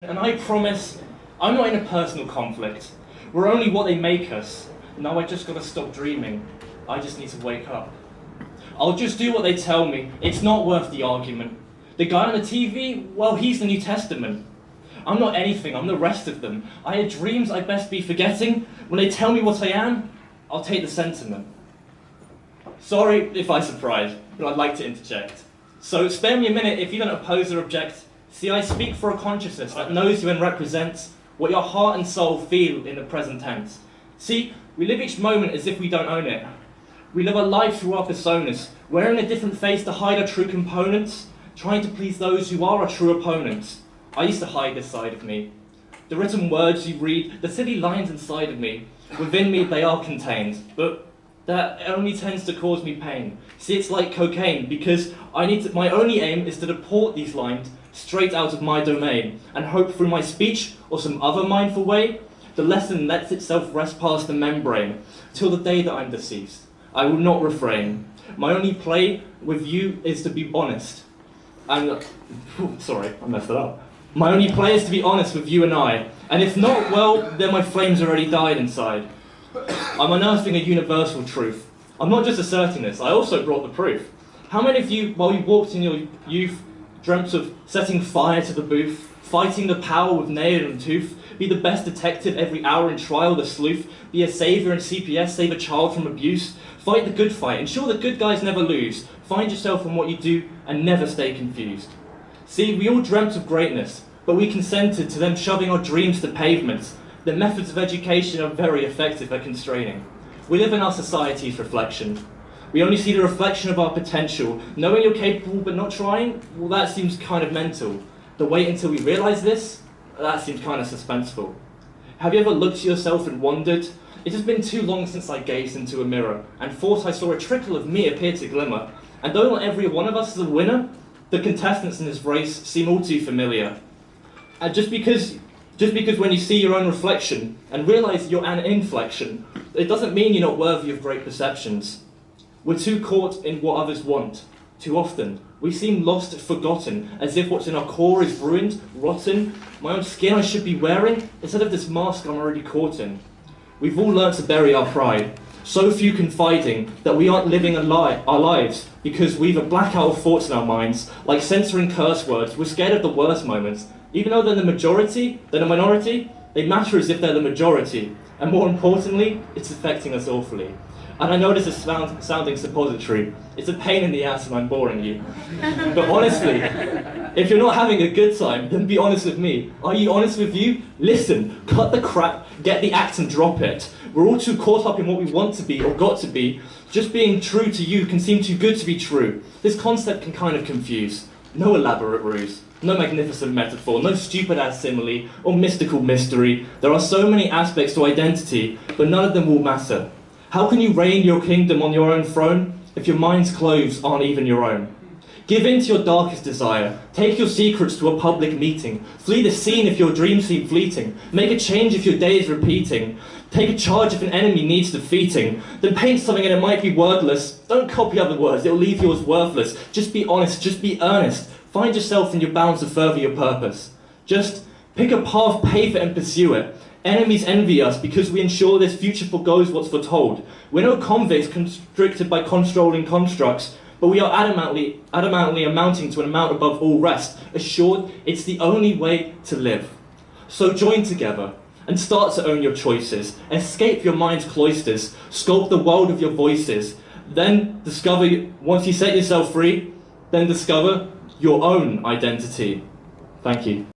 And I promise, I'm not in a personal conflict. We're only what they make us. Now I just gotta stop dreaming. I just need to wake up. I'll just do what they tell me. It's not worth the argument. The guy on the TV, well, he's the New Testament. I'm not anything, I'm the rest of them. I had dreams I'd best be forgetting. When they tell me what I am, I'll take the sentiment. Sorry if I surprise, but I'd like to interject. So spare me a minute if you don't oppose or object. See, I speak for a consciousness that knows you and represents what your heart and soul feel in the present tense. See, we live each moment as if we don't own it. We live our life through our personas, wearing a different face to hide our true components, trying to please those who are our true opponents. I used to hide this side of me. The written words you read, the silly lines inside of me, within me they are contained, but that only tends to cause me pain. See, it's like cocaine, because my only aim is to deport these lines straight out of my domain, and hope through my speech, or some other mindful way, the lesson lets itself rest past the membrane, till the day that I'm deceased. I will not refrain. My only play with you is to be honest. Sorry, I messed it up. My only play is to be honest with you and I, and if not, well, then my flames already died inside. I'm unearthing a universal truth. I'm not just asserting this, I also brought the proof. How many of you, while you walked in your youth, dreamt of setting fire to the booth, fighting the power with nail and tooth, be the best detective every hour in trial, the sleuth, be a saviour in CPS, save a child from abuse, fight the good fight, ensure the good guys never lose, find yourself in what you do, and never stay confused. See, we all dreamt of greatness, but we consented to them shoving our dreams to pavements. The methods of education are very effective at constraining. We live in our society's reflection. We only see the reflection of our potential. Knowing you're capable but not trying, well, that seems kind of mental. The wait until we realise this, that seems kind of suspenseful. Have you ever looked at yourself and wondered? It has been too long since I gazed into a mirror and thought I saw a trickle of me appear to glimmer. And though not every one of us is a winner, the contestants in this race seem all too familiar. And just because when you see your own reflection and realise you're an inflection, it doesn't mean you're not worthy of great perceptions. We're too caught in what others want. Too often, we seem lost, forgotten, as if what's in our core is ruined, rotten. My own skin I should be wearing, instead of this mask I'm already caught in. We've all learnt to bury our pride. So few confiding that we aren't living our lives because we've a blackout of thoughts in our minds, like censoring curse words. We're scared of the worst moments. Even though they're the minority, they matter as if they're the majority. And more importantly, it's affecting us awfully. And I know this is sounding suppository. It's a pain in the ass and I'm boring you. But honestly, if you're not having a good time, then be honest with me. Are you honest with you? Listen, cut the crap, get the act and drop it. We're all too caught up in what we want to be or got to be. Just being true to you can seem too good to be true. This concept can kind of confuse. No elaborate ruse. No magnificent metaphor, no stupid-ass simile, or mystical mystery. There are so many aspects to identity, but none of them will matter. How can you reign your kingdom on your own throne if your mind's clothes aren't even your own? Give in to your darkest desire. Take your secrets to a public meeting. Flee the scene if your dreams seem fleeting. Make a change if your day is repeating. Take a charge if an enemy needs defeating. Then paint something and it might be wordless. Don't copy other words, it'll leave yours worthless. Just be honest, just be earnest. Find yourself and you're bound to further your purpose. Just pick a path, pave it and pursue it. Enemies envy us because we ensure this future forgoes what's foretold. We're no convicts constricted by controlling constructs, but we are adamantly amounting to an amount above all rest, assured it's the only way to live. So join together and start to own your choices. Escape your mind's cloisters, sculpt the world of your voices. Then discover, once you set yourself free, then discover your own identity. Thank you.